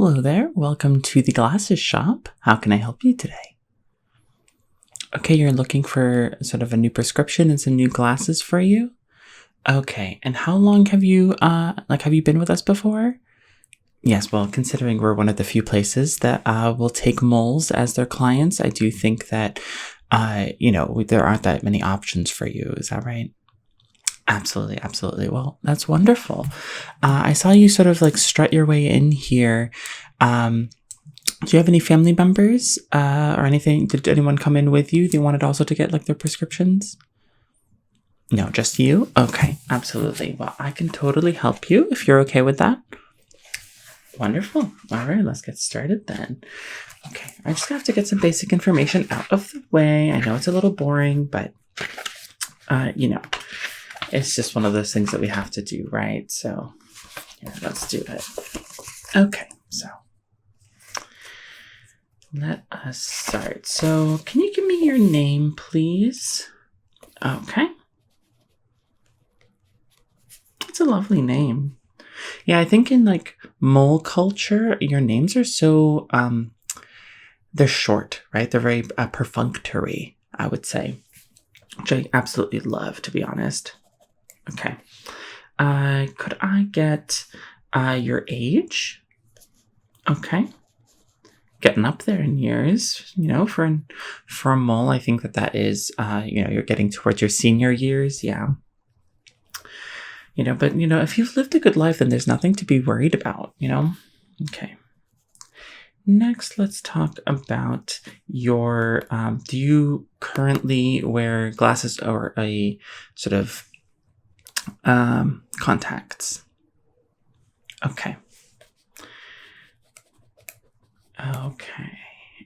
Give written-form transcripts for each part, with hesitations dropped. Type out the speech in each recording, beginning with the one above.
Hello there, welcome to the glasses shop. How can I help you today? Okay, you're looking for sort of a new prescription and some new glasses for you? Okay, and how long have you, have you been with us before? Yes, well, considering we're one of the few places that will take moles as their clients, I do think that, there aren't that many options for you. Is that right? Absolutely, absolutely. Well, that's wonderful. I saw you sort of like strut your way in here. Do you have any family members or anything? Did anyone come in with you? They wanted also to get like their prescriptions? No, just you? Okay, absolutely. Well, I can totally help you if you're okay with that. Wonderful. All right, let's get started then. Okay, I just have to get some basic information out of the way. I know it's a little boring, but, it's just one of those things that we have to do, right? So, yeah, let's do it. Okay, so let us start. So, can you give me your name, please? Okay. It's a lovely name. Yeah, I think in like mole culture, your names are so, they're short, right? They're very perfunctory, I would say, which I absolutely love, to be honest. Okay. Could I get your age? Okay. Getting up there in years, for a mole, I think that is, you're getting towards your senior years. Yeah. But if you've lived a good life, then there's nothing to be worried about, Okay. Next, let's talk about your, do you currently wear glasses or a sort of contacts? Okay. Okay.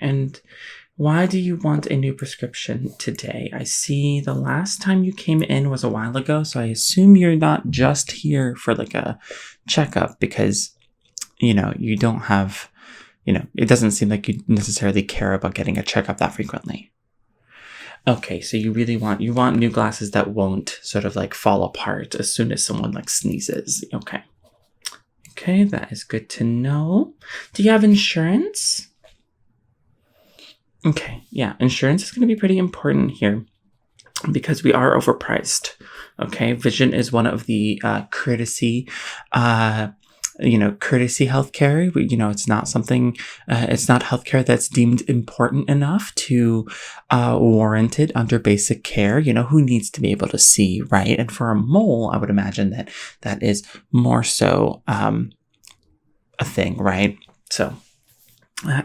And why do you want a new prescription today? I see the last time you came in was a while ago, so I assume you're not just here for like a checkup because, you don't have, it doesn't seem like you necessarily care about getting a checkup that frequently. Okay, so you want new glasses that won't sort of like fall apart as soon as someone like sneezes. Okay. Okay, that is good to know. Do you have insurance? Okay, yeah, insurance is going to be pretty important here because we are overpriced. Okay, vision is one of the courtesy healthcare. It's not something, it's not healthcare that's deemed important enough to warrant it under basic care. Who needs to be able to see, right? And for a mole, I would imagine that is more so a thing, right? So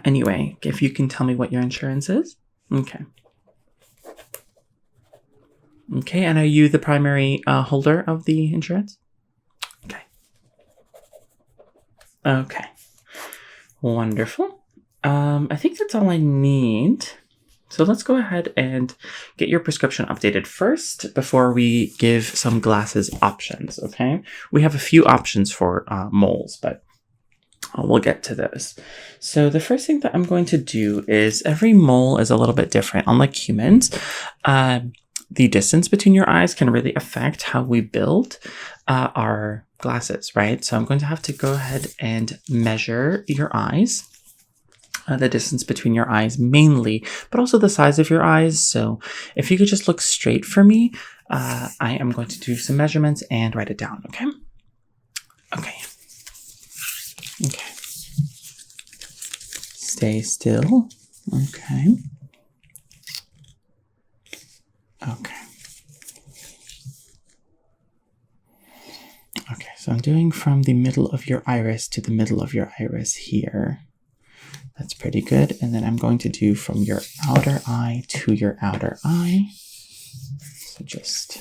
anyway, if you can tell me what your insurance is. Okay. Okay, and are you the primary holder of the insurance? Okay. Okay. Wonderful. I think that's all I need. So let's go ahead and get your prescription updated first before we give some glasses options, okay? We have a few options for moles, but we'll get to those. So the first thing that I'm going to do is every mole is a little bit different. Unlike humans, the distance between your eyes can really affect how we build our glasses, right? So I'm going to have to go ahead and measure your eyes, the distance between your eyes mainly, but also the size of your eyes. So if you could just look straight for me, I am going to do some measurements and write it down, okay? Okay. Okay. Stay still. Okay. Okay. Okay, so I'm doing from the middle of your iris to the middle of your iris here. That's pretty good. And then I'm going to do from your outer eye to your outer eye. So just,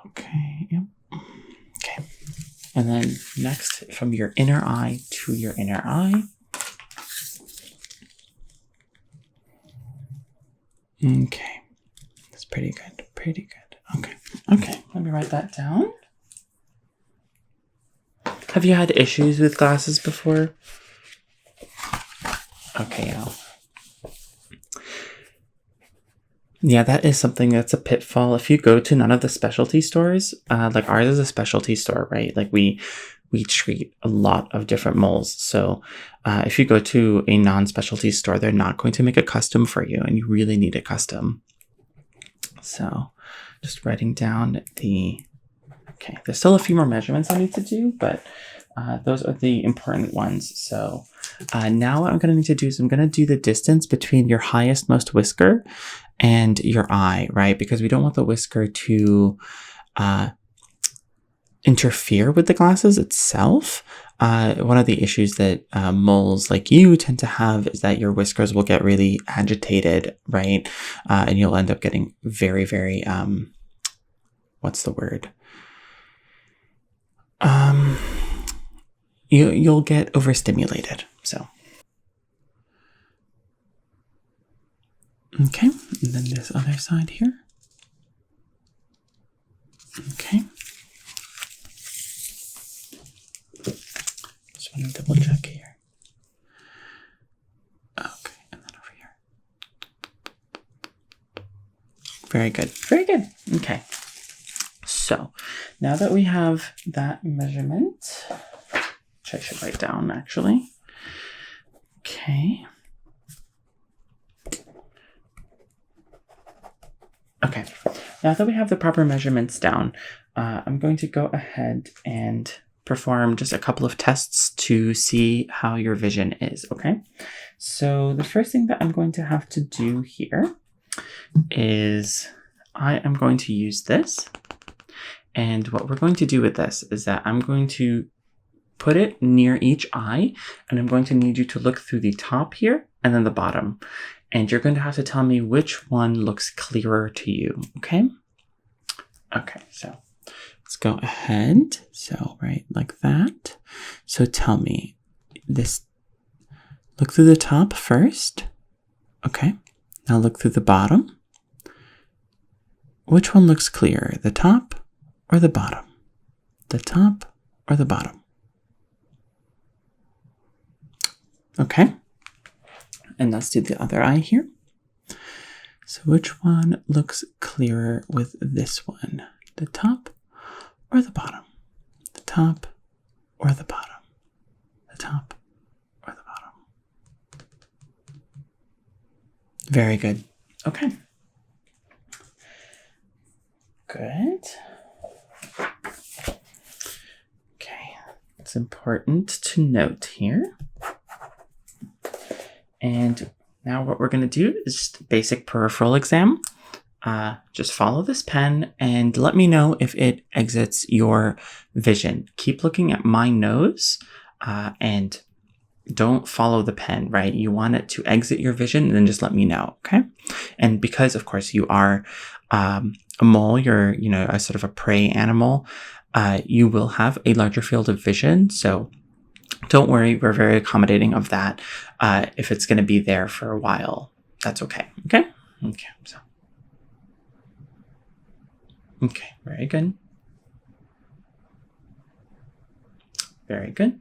okay, yep. Okay. And then next from your inner eye to your inner eye. Okay. That's pretty good. Pretty good. Okay. Okay. Let me write that down. Have you had issues with glasses before? Okay, yeah, that is something that's a pitfall. If you go to none of the specialty stores, like ours is a specialty store, right? Like we we treat a lot of different moles. So if you go to a non-specialty store, they're not going to make a custom for you, and you really need a custom. So just writing down okay, there's still a few more measurements I need to do, but those are the important ones. So now what I'm going to need to do is I'm going to do the distance between your highest most whisker and your eye, right? Because we don't want the whisker to interfere with the glasses itself. One of the issues that moles like you tend to have is that your whiskers will get really agitated, right? And you'll end up getting very, very, what's the word? You'll get overstimulated. So, okay, and then this other side here. Okay. Just want to double check here. Okay, and then over here. Very good. Very good. Okay. So now that we have that measurement, which I should write down actually. Okay. Okay. Now that we have the proper measurements down, I'm going to go ahead and perform just a couple of tests to see how your vision is, okay? So the first thing that I'm going to have to do here is I am going to use this. And what we're going to do with this is that I'm going to put it near each eye, and I'm going to need you to look through the top here and then the bottom. And you're going to have to tell me which one looks clearer to you, okay? Okay, so let's go ahead. So right like that. So tell me this, look through the top first. Okay, now look through the bottom. Which one looks clearer, the top or the bottom? The top or the bottom? Okay, and let's do the other eye here. So which one looks clearer with this one? The top or the bottom? The top or the bottom? The top or the bottom? Very good. Okay. Good. Okay, it's important to note here. And now what we're going to do is just a basic peripheral exam. Just follow this pen and let me know if it exits your vision. Keep looking at my nose and don't follow the pen, right? You want it to exit your vision and then just let me know, okay? And because, of course, you are a mole, you're, a sort of a prey animal, you will have a larger field of vision. So don't worry, we're very accommodating of that. If it's going to be there for a while, that's okay. Okay? Okay. So. Okay. Very good. Very good.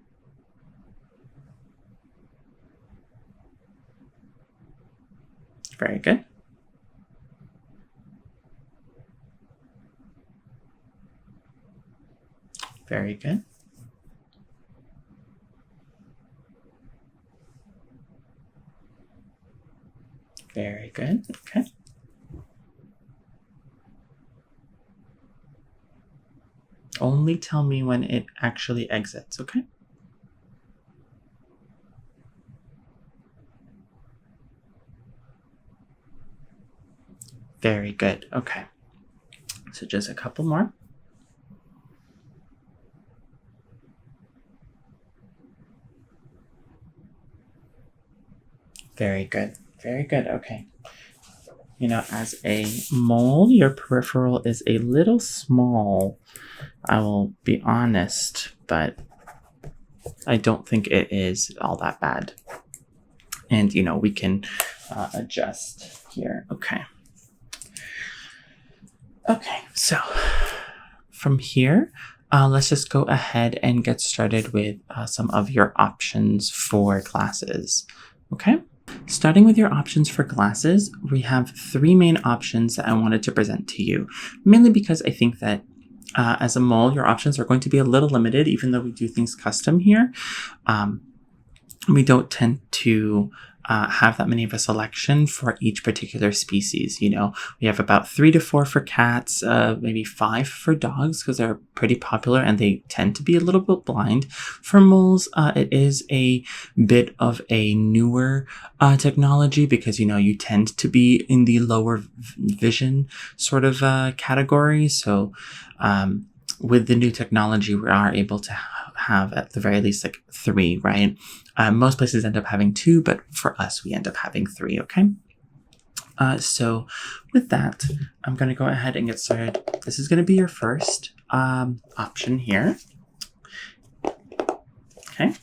Very good. Very good. Very good. Okay. Only tell me when it actually exits, okay? Very good. Okay. So just a couple more. Very good. Very good. Okay. As a mole, your peripheral is a little small. I will be honest, but I don't think it is all that bad. And, we can adjust here. Okay. Okay. So from here, let's just go ahead and get started with some of your options for glasses. Okay. Starting with your options for glasses, we have three main options that I wanted to present to you, mainly because I think that as a mole, your options are going to be a little limited, even though we do things custom here. We don't tend to have that many of a selection for each particular species. You know, we have about 3 to 4 for cats, maybe 5 for dogs, because they're pretty popular and they tend to be a little bit blind. For moles, it is a bit of a newer technology because, you know, you tend to be in the lower vision sort of category. So with the new technology, we are able to have at the very least like 3, right? Most places end up having 2, but for us, we end up having 3, okay? So with that, I'm going to go ahead and get started. This is going to be your first option here. Okay.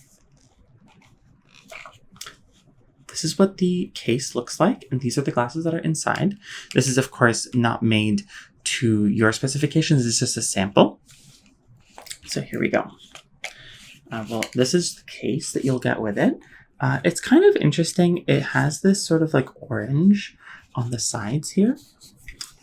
This is what the case looks like, and these are the glasses that are inside. This is, of course, not made to your specifications. It's just a sample. So here we go. Well, this is the case that you'll get with it. It's kind of interesting. It has this sort of like orange on the sides here.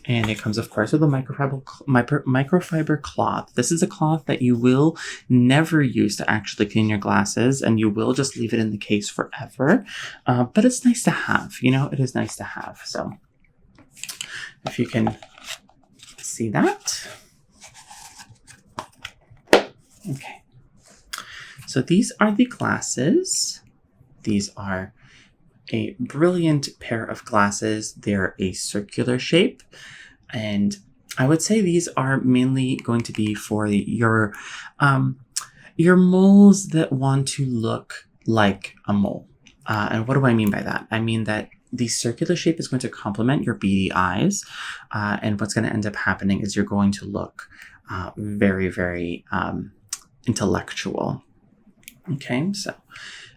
And it comes, of course, with a microfiber cloth. This is a cloth that you will never use to actually clean your glasses, and you will just leave it in the case forever. But it's nice to have, you know, it is nice to have. So if you can see that. Okay. So these are the glasses. These are a brilliant pair of glasses. They're a circular shape. And I would say these are mainly going to be for your moles that want to look like a mole. And what do I mean by that? I mean that the circular shape is going to complement your beady eyes. And what's going to end up happening is you're going to look very, very intellectual. Okay, so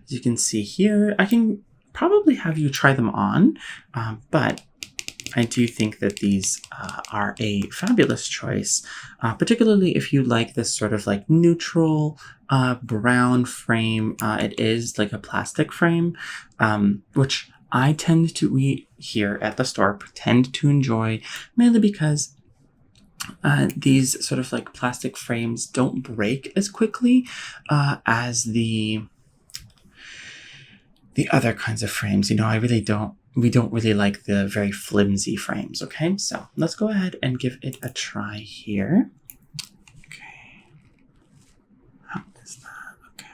as you can see here, I can probably have you try them on, but I do think that these are a fabulous choice, particularly if you like this sort of like neutral brown frame. It is like a plastic frame, which we here at the store tend to enjoy, mainly because these sort of like plastic frames don't break as quickly as the other kinds of frames. You know, we don't really like the very flimsy frames. Okay, so let's go ahead and give it a try here. Okay. How is that? Okay.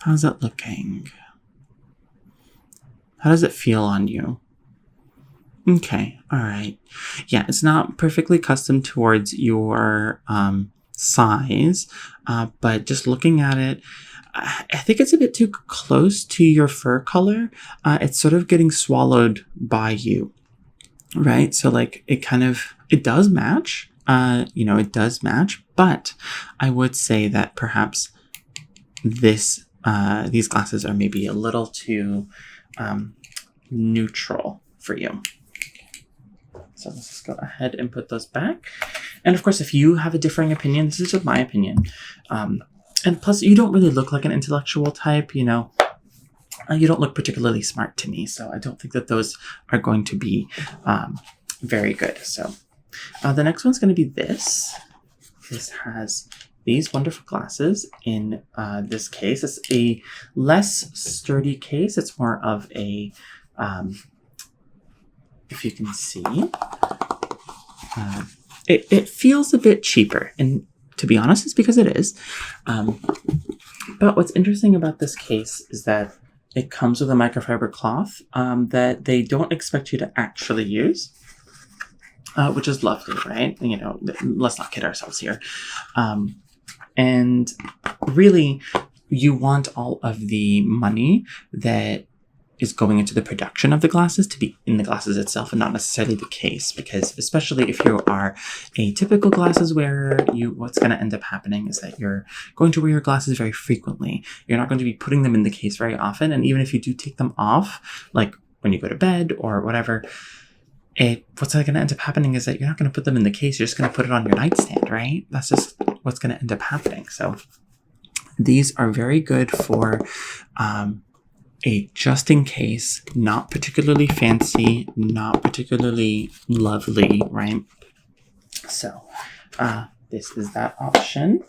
How's that looking? How does it feel on you? Okay, all right. Yeah, it's not perfectly custom towards your size, but just looking at it, I think it's a bit too close to your fur color. It's sort of getting swallowed by you, right? So like it does match, it does match, but I would say that perhaps these glasses are maybe a little too neutral for you. So let's just go ahead and put those back. And of course, if you have a differing opinion, this is just my opinion. And plus, you don't really look like an intellectual type, you know. You don't look particularly smart to me, so I don't think that those are going to be very good. So the next one's going to be this. This has these wonderful glasses in this case. It's a less sturdy case. It's more of a... if you can see, it feels a bit cheaper, and to be honest, it's because it is. But what's interesting about this case is that it comes with a microfiber cloth that they don't expect you to actually use, which is lovely, right? You know, let's not kid ourselves here. And really, you want all of the money that is going into the production of the glasses to be in the glasses itself and not necessarily the case, because especially if you are a typical glasses wearer, what's going to end up happening is that you're going to wear your glasses very frequently. You're not going to be putting them in the case very often, and even if you do take them off, like when you go to bed or whatever, what's going to end up happening is that you're not going to put them in the case. You're just going to put it on your nightstand, right? That's just what's going to end up happening. So these are very good for a just in case, not particularly fancy, not particularly lovely, right? So this is that option.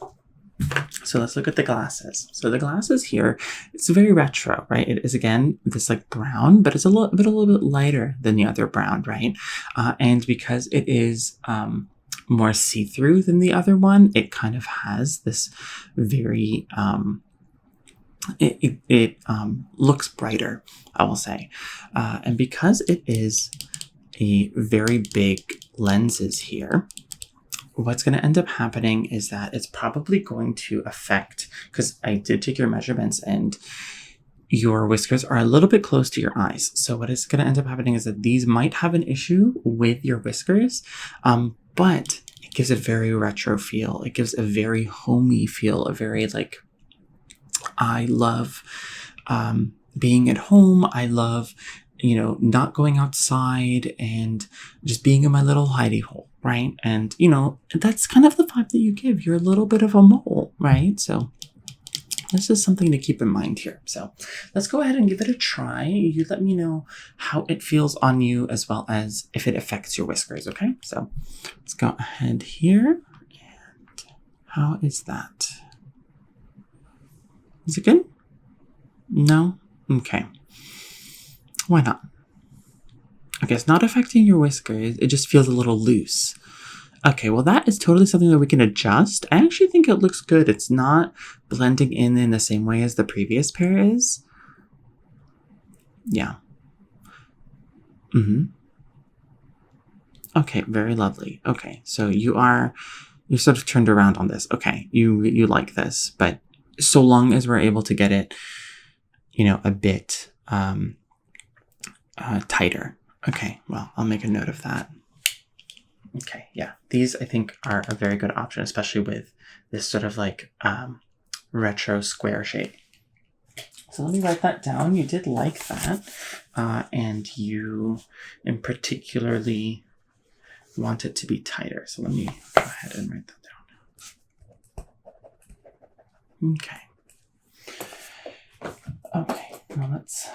So let's look at the glasses. So the glasses here, it's very retro, right? It is, again, this like brown, but it's a little bit lighter than the other brown, right? And because it is more see-through than the other one, it kind of has this very, it looks brighter, I will say. And because it is a very big lenses here, what's going to end up happening is that it's probably going to affect, because I did take your measurements and your whiskers are a little bit close to your eyes. So what is going to end up happening is that these might have an issue with your whiskers, but it gives a very retro feel. It gives a very homey feel, a very like, I love being at home. I love, not going outside and just being in my little hidey hole, right? And, that's kind of the vibe that you give. You're a little bit of a mole, right? So this is something to keep in mind here. So let's go ahead and give it a try. You let me know how it feels on you as well as if it affects your whiskers, okay? So let's go ahead here. And how is that? Is it good? No? Okay. Why not? Okay, it's not affecting your whiskers. It just feels a little loose. Okay, well, that is totally something that we can adjust. I actually think it looks good. It's not blending in the same way as the previous pair is. Yeah. Okay, very lovely. Okay, so you're sort of turned around on this. Okay, you like this, but so long as we're able to get it, a bit tighter. Okay, well, I'll make a note of that. Okay, yeah, these I think are a very good option, especially with this sort of like retro square shape. So let me write that down. You did like that, and you in particularly want it to be tighter. So let me go ahead and write that down. Okay. Okay, now let's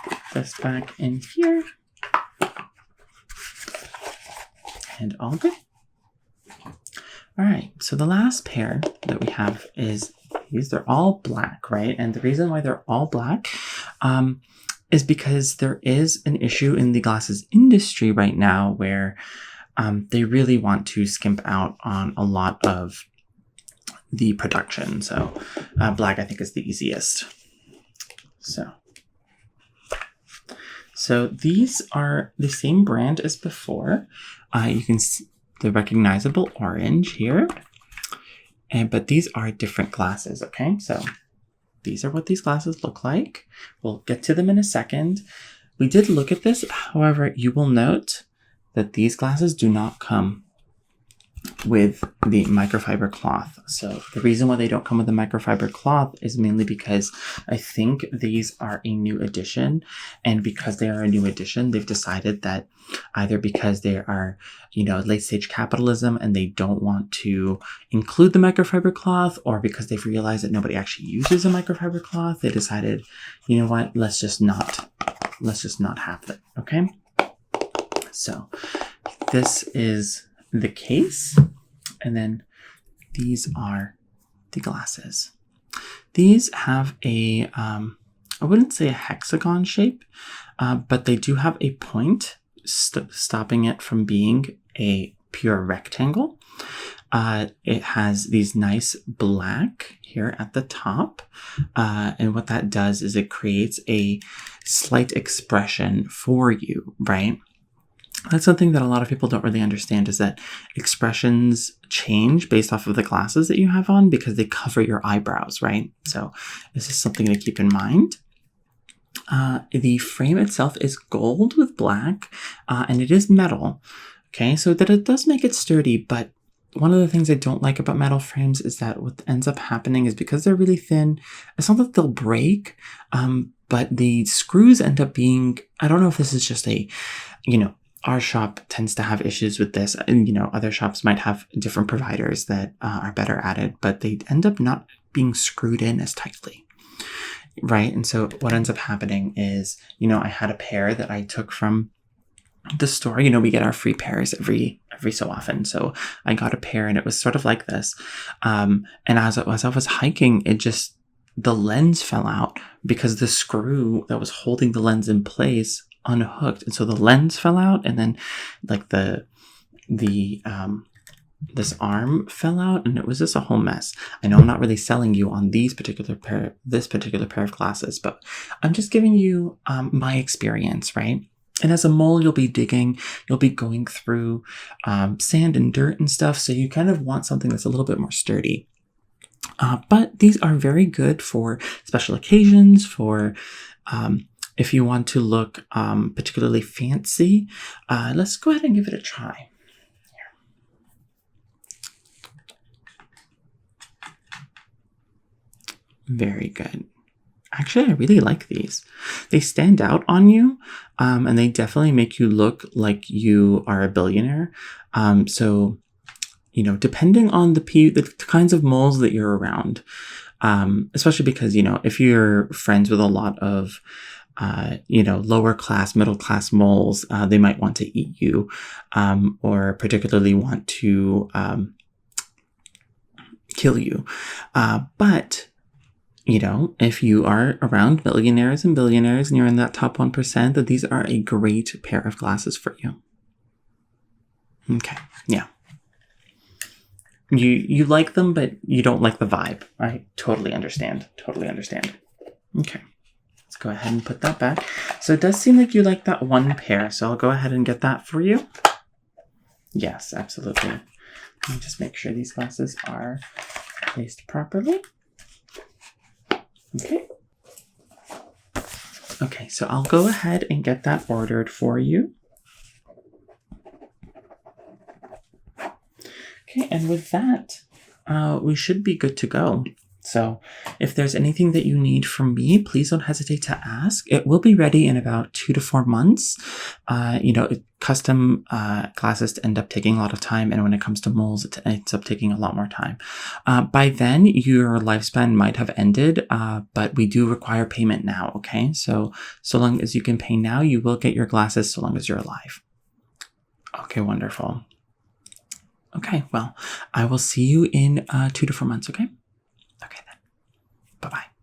put this back in here. And all good. All right, so the last pair that we have is these. They're all black, right? And the reason why they're all black is because there is an issue in the glasses industry right now where they really want to skimp out on a lot of the production. So black, I think, is the easiest. So these are the same brand as before. You can see the recognizable orange here. But these are different glasses, okay? So these are what these glasses look like. We'll get to them in a second. We did look at this. However, you will note that these glasses do not come with the microfiber cloth. So the reason why they don't come with the microfiber cloth is mainly because I think these are a new addition, and because they are a new addition, they've decided that either because they are, late stage capitalism and they don't want to include the microfiber cloth, or because they've realized that nobody actually uses a microfiber cloth, they decided, you know what, let's just not have it. Okay. So this is the case, and then these are the glasses. These have a I wouldn't say a hexagon shape, but they do have a point stopping it from being a pure rectangle. It has these nice black here at the top, and what that does is it creates a slight expression for you, right? That's something that a lot of people don't really understand, is that expressions change based off of the glasses that you have on because they cover your eyebrows, right? So this is something to keep in mind. The frame itself is gold with black, and it is metal. Okay, so that it does make it sturdy, but one of the things I don't like about metal frames is that what ends up happening is because they're really thin, it's not that they'll break, but the screws end up being, I don't know if this is just a, our shop tends to have issues with this, and other shops might have different providers that are better at it, but they end up not being screwed in as tightly, right? And so what ends up happening is, I had a pair that I took from the store, we get our free pairs every so often. So I got a pair and it was sort of like this. And as I was hiking, the lens fell out because the screw that was holding the lens in place unhooked. And so the lens fell out, and then like this arm fell out, and it was just a whole mess. I know I'm not really selling you on this particular pair of glasses, but I'm just giving you my experience, right? And as a mole, you'll be digging, you'll be going through sand and dirt and stuff, so you kind of want something that's a little bit more sturdy. But these are very good for special occasions, for if you want to look particularly fancy. Let's go ahead and give it a try. Very good. Actually, I really like these. They stand out on you, and they definitely make you look like you are a billionaire. So, depending on the kinds of moles that you're around, especially because, if you're friends with a lot of, lower class, middle class moles, they might want to eat you, or particularly want to kill you. But if you are around millionaires and billionaires and you're in that top 1%, that these are a great pair of glasses for you. Okay, yeah. You like them, but you don't like the vibe. I totally understand. Okay, let's go ahead and put that back. So it does seem like you like that one pair, so I'll go ahead and get that for you. Yes, absolutely. Let me just make sure these glasses are placed properly. Okay, so I'll go ahead and get that ordered for you. Okay, and with that, we should be good to go. So if there's anything that you need from me, please don't hesitate to ask. It will be ready in about 2 to 4 months. Custom glasses end up taking a lot of time, and when it comes to moles, it ends up taking a lot more time. By then, your lifespan might have ended, but we do require payment now, okay? So long as you can pay now, you will get your glasses so long as you're alive. Okay, wonderful. Okay, well, I will see you in 2 to 4 months, okay? Okay,